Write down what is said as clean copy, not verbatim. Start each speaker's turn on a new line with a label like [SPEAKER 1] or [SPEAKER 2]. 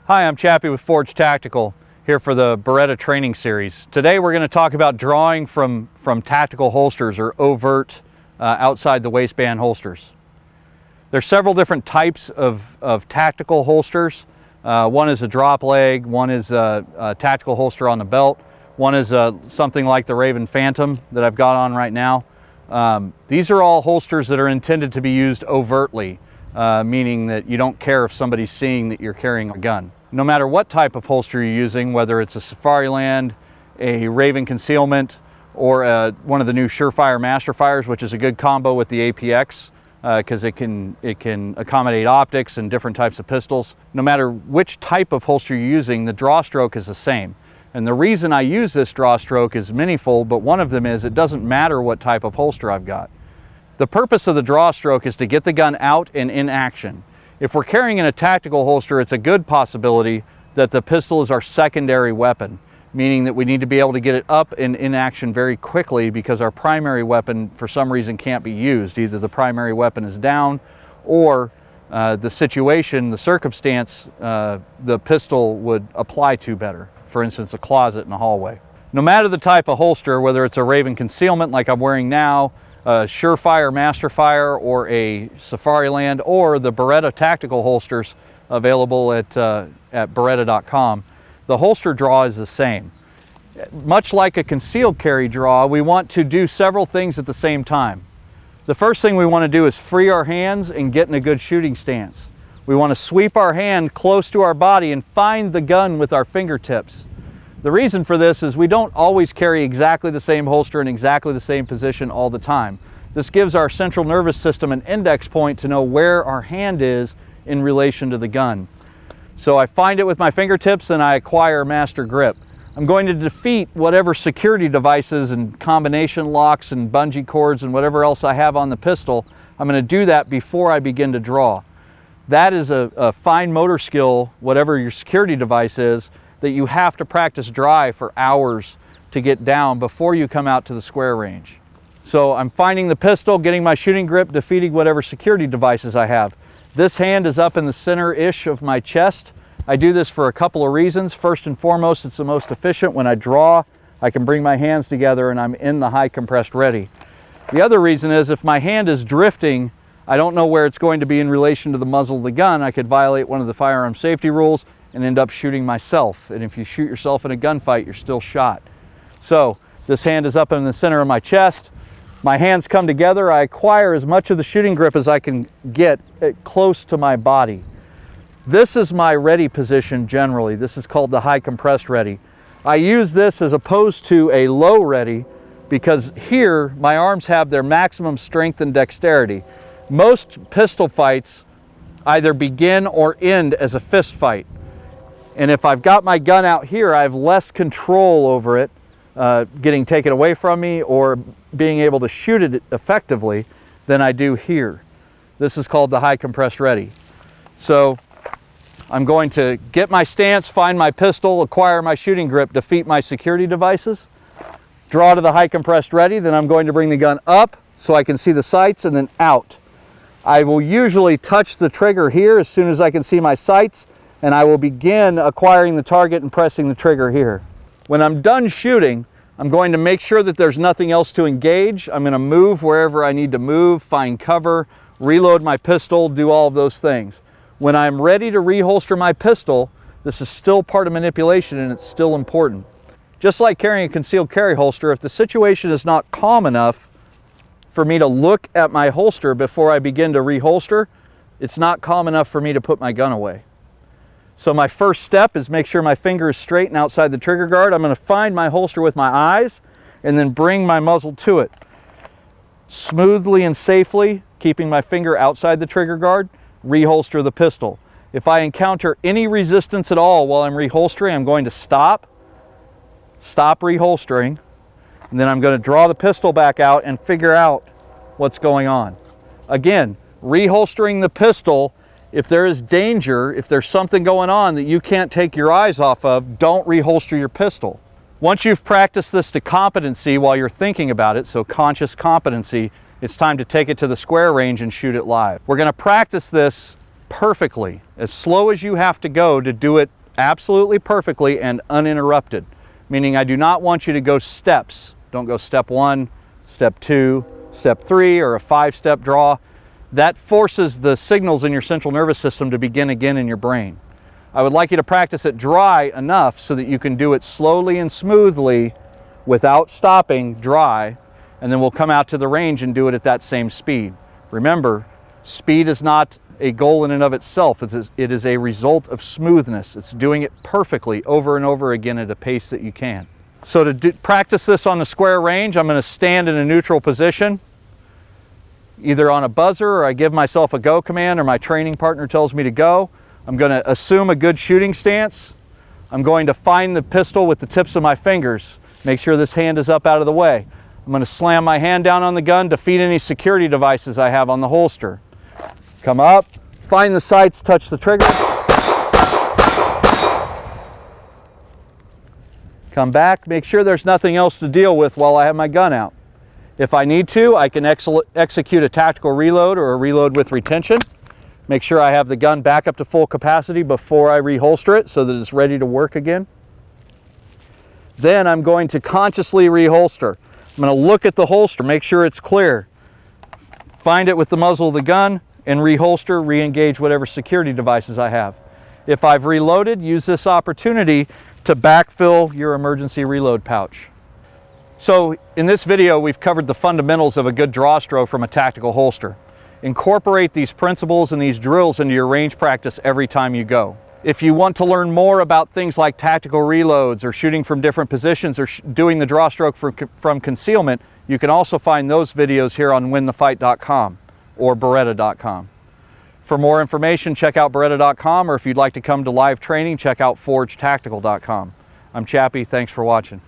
[SPEAKER 1] Hi, I'm Chappie with Forge Tactical here for the Beretta training series. Today we're going to talk about drawing from tactical holsters or overt outside the waistband holsters. There's several different types of tactical holsters. One is a drop leg, one is a tactical holster on the belt, one is something like the Raven Phantom that I've got on right now. These are all holsters that are intended to be used overtly, meaning that you don't care if somebody's seeing that you're carrying a gun. No matter what type of holster you're using, whether it's a Safariland, a Raven Concealment, or one of the new Surefire Masterfires, which is a good combo with the APX because it can accommodate optics and different types of pistols. No matter which type of holster you're using, the draw stroke is the same. And the reason I use this draw stroke is manyfold, but one of them is it doesn't matter what type of holster I've got. The purpose of the draw stroke is to get the gun out and in action. If we're carrying in a tactical holster, it's a good possibility that the pistol is our secondary weapon, meaning that we need to be able to get it up and in action very quickly because our primary weapon for some reason can't be used. Either the primary weapon is down or the situation, the circumstance, the pistol would apply to better. For instance, a closet in a hallway. No matter the type of holster, whether it's a Raven Concealment like I'm wearing now, a Surefire Masterfire, or a Safariland, or the Beretta tactical holsters available at beretta.com, the holster draw is the same. Much like a concealed carry draw, we want to do several things at the same time. The first thing we want to do is free our hands and get in a good shooting stance. We want to sweep our hand close to our body and find the gun with our fingertips. The reason for this is we don't always carry exactly the same holster in exactly the same position all the time. This gives our central nervous system an index point to know where our hand is in relation to the gun. So I find it with my fingertips and I acquire master grip. I'm going to defeat whatever security devices and combination locks and bungee cords and whatever else I have on the pistol. I'm going to do that before I begin to draw. That is a fine motor skill, whatever your security device is, that you have to practice dry for hours to get down before you come out to the square range. So I'm finding the pistol, getting my shooting grip, defeating whatever security devices I have. This hand is up in the center-ish of my chest. I do this for a couple of reasons. First and foremost, it's the most efficient. When I draw, I can bring my hands together and I'm in the high compressed ready. The other reason is if my hand is drifting, I don't know where it's going to be in relation to the muzzle of the gun. I could violate one of the firearm safety rules and end up shooting myself. And if you shoot yourself in a gunfight, you're still shot. So this hand is up in the center of my chest. My hands come together. I acquire as much of the shooting grip as I can get close to my body. This is my ready position generally. This is called the high compressed ready. I use this as opposed to a low ready because here my arms have their maximum strength and dexterity. Most pistol fights either begin or end as a fist fight. And if I've got my gun out here, I have less control over it getting taken away from me or being able to shoot it effectively than I do here. This is called the high compressed ready. So I'm going to get my stance, find my pistol, acquire my shooting grip, defeat my security devices, draw to the high compressed ready, then I'm going to bring the gun up so I can see the sights and then out. I will usually touch the trigger here as soon as I can see my sights, and I will begin acquiring the target and pressing the trigger here. When I'm done shooting, I'm going to make sure that there's nothing else to engage. I'm going to move wherever I need to move, find cover, reload my pistol, do all of those things. When I'm ready to reholster my pistol, this is still part of manipulation and it's still important. Just like carrying a concealed carry holster, if the situation is not calm enough for me to look at my holster before I begin to reholster, it's not calm enough for me to put my gun away. So my first step is make sure my finger is straight and outside the trigger guard. I'm going to find my holster with my eyes and then bring my muzzle to it. Smoothly and safely, keeping my finger outside the trigger guard, reholster the pistol. If I encounter any resistance at all while I'm reholstering, I'm going to stop reholstering, and then I'm going to draw the pistol back out and figure out what's going on. Again, reholstering the pistol. If there is danger, if there's something going on that you can't take your eyes off of, don't reholster your pistol. Once you've practiced this to competency while you're thinking about it, so conscious competency, it's time to take it to the square range and shoot it live. We're going to practice this perfectly, as slow as you have to go to do it absolutely perfectly and uninterrupted, meaning I do not want you to go steps. Don't go step 1, step 2, step 3, or a 5-step draw. That forces the signals in your central nervous system to begin again in your brain. I would like you to practice it dry enough so that you can do it slowly and smoothly without stopping, dry, and then we'll come out to the range and do it at that same speed. Remember, speed is not a goal in and of itself. It is a result of smoothness. It's doing it perfectly over and over again at a pace that you can. So to practice this on the square range, I'm going to stand in a neutral position, either on a buzzer, or I give myself a go command, or my training partner tells me to go. I'm going to assume a good shooting stance. I'm going to find the pistol with the tips of my fingers. Make sure this hand is up out of the way. I'm going to slam my hand down on the gun, defeat any security devices I have on the holster. Come up, find the sights, touch the trigger. Come back, make sure there's nothing else to deal with while I have my gun out. If I need to, I can execute a tactical reload or a reload with retention. Make sure I have the gun back up to full capacity before I reholster it so that it's ready to work again. Then I'm going to consciously reholster. I'm going to look at the holster, make sure it's clear. Find it with the muzzle of the gun and reholster, re-engage whatever security devices I have. If I've reloaded, use this opportunity to backfill your emergency reload pouch. So in this video, we've covered the fundamentals of a good draw stroke from a tactical holster. Incorporate these principles and these drills into your range practice every time you go. If you want to learn more about things like tactical reloads or shooting from different positions or doing the draw stroke from concealment, you can also find those videos here on winthefight.com or beretta.com. For more information, check out beretta.com, or if you'd like to come to live training, check out forgetactical.com. I'm Chappie, thanks for watching.